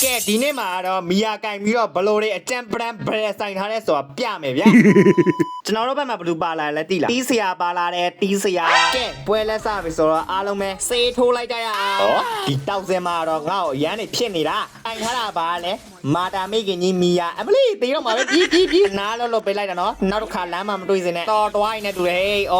ကဲဒီနေ့မှာတော့မီယာကင်ပြီးတော့ဘလိုတွေအကြံပရန်ဘယ်ဆိုင်ထားလဲဆိုတာပြမယ်ဗျာကျွန်တော်တို့ဘက်မှာဘလူပါလာလဲတိလားတီးဆရာပါလာတယ်တီးဆရာကဲပွဲလက်စပြီဆိုတော့အားလုံးပဲစေးထိုးလိုက်ကြရအောင်ဒီတောက်စင်မှာတော့ငါ့ကိုအရန်နေဖြစ်နေတာအိုင်ထားတာပါလဲမာတာမိခင်ကြီးမီယာအမလေးတေးတော့မှာပဲပြီးနားလို့ပေးလိုက်တာနော်နောက်တစ်ခါလမ်းမှာမတွေ့စင်နဲ့တော်တွားရင်နဲ့တူတယ်ဟေးဩ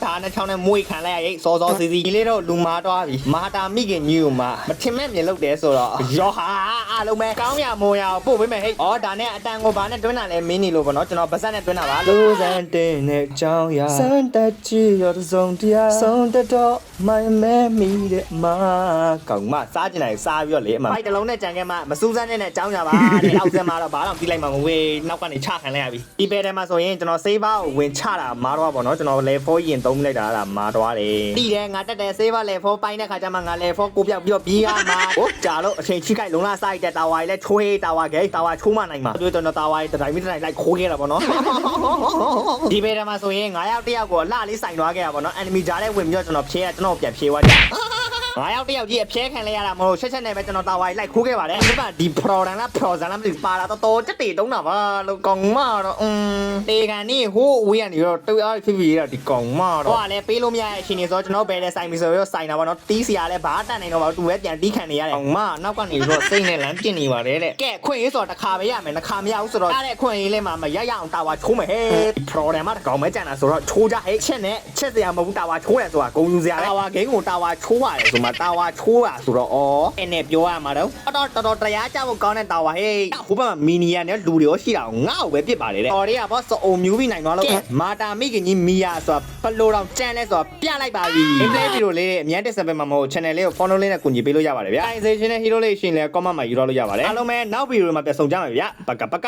ဒါနဲ့ချောင်းနဲ့မွေးခံလိုက်ရဟိစောစီစီဒီလေးတော့လူမာတွားပြီမာတာမိခင်ကြီးကိုမှမထင်မဲ့မြင်လို့တယ်ဆိုတော့ရောဟာအားလုံးပဲကောင်းရမိုးရပို့ပေးမယ်ဟဲ့ဩဒါနဲ့အတန်ကိုဘာနဲ့တွင်းတာလဲမင်းနေလို့ပေါ့နော်ကျွန်တော်ဗဇက်နဲ့တွင်းတာပါလူစံတင်နဲ့ကြောင်းရစံတက်ကြည့်ရတဲ့စုံတရားဆုံးတတော့မိုင်မဲမီတဲ့မာကောင်မစားကျင်တယ်စားပြီးတော့လေအမဖိုက်တလုံးနဲ့ကြံခဲ့မှမစူးစမ်းနဲ့ကြောင်းရပါဒီအောက်စင်မှာတော့ဘာတော့ပြီးလိုက်မှာမဝေးနောက်ကနေချခံလိုက်ရပြီဒီပဲထဲမှာဆိုရင်ကျွန်တော်စေးပါကိုဝင်ချတာမာတော့ပေါ့နော်ကျွန်တော် level 4ရင်သုံးလိုက်တာအဲ့ဒါမာတော့တယ်တီးတယ်ငါတက်တယ်စေးပါ level 4ပိုင်းတဲ့ခါကျမှငါ level 4ကိုပြောက်ပြီးတော့ပြီးရမှာဟုတ်ကြာလို့အချိန်ချိခိုက်လုံးလာစိုက်တဲ့တာဝါကြီးလဲချွေးတာဝါကြီးတာဝါချိုးမနိုင်မှာတို့ကျွန်တော်တာဝါကြီးတိုင်းမိတိုင်းလိုက်ခိုးခဲ့တာပေါ့နော်ဒီပဲထဲမှာဆိုရင်9ယောက်တယောက်ကိုအလှလေးစိုင်သွားခဲ့တာပေါ့နော် enemy ကြားထဲဝင်ပြီးတော့ကျွန်တော်ဖြဲကျွန်တော်ပြန်ဖြဲသွားကြ9ယောက်တယောက်ကြီးအဖြဲခံလိုက်ရတာမဟုတ်ချက်နဲ့ပဲကျွန်တော်တာဝါကြီးလိုက်ခိုးခဲ့ပါတယ်ဒီမှာဒီ product လား product လားမသိပါလာတော့တက်တေတုံးတာပါလို့ကောင်မတော့တေကန်นี่ဟိုးအဝေးကနေတော့တူအားဖြစ်ပြီးတော့ဒီကောင်မတော့ဟိုကလည်းပေးလို့မရတဲ့အချိန်နေဆိုတော့ကျွန်တော်ဘယ်လဲစိုင်ပြီဆိုတော့စိုင်တာပေါ့နော်တီးစီရလဲဘာတန်နေတော့ပါတူပဲပြန်တီးခံနေရတယ်ကောင်မနောက်ကနေတော့စိတ်နဲ့လမ်းပြစ်နေပါတယ်တဲ့ကဲခွင့်ရေးဆိုတော့တစ်ခါပဲရမယ်တစ်ခါမရဘူးဆိုတော့အဲ့တဲ့ခွင့်ရေးလဲမှာမရရအောင်တာဝါချိုးမယ်ဟဲ့ product မှာတကောင်မဲကြံတာဆိုတော့ချိုးကြဟဲ့ချက်နဲ့ချက်စရာမဟုတ်တာဝါချိုးတယ်ဆိုတာဂုံယူစရာလဲတာဝါဂိမ်းကိုတာဝါချိုးရတယ်ဆိုမှတာဝါချိုးတာဆိုတော့အဲ့နဲ့ပြောရမှာတော့တော်တရားကြဖို့ကောင်းတဲ့တာဝါဟဲ့ဟိုဘက်မှာမီနီယာနဲ့လူတွေရောရှိတာငါ့ကိုပဲပြစ်ပါတယ်တဲ့တော်တွေကဘောစအုံမျိုးပြီးနိုင်သွားလို့မာတာမိခင်ကြီးမီယာဆိုတာဘလို့တော့ကြမ်းလဲဆိုတာပြလိုက်ပါပြီအင်ပလေးဗီဒီယိုလေးအများတက်ဆက်ပဲမှာမဟုတ် channel လေးကို follow လေးနဲ့ကူညီပေးလို့ရပါတယ်ဗျာ organization နဲ့ hero လေးရှင်လဲ comment မှာယူတော့လို့ရပါတယ်အားလုံးပဲနောက်ဗီဒီယိုမှာပြန်ဆုံကြမယ်ဗျာပက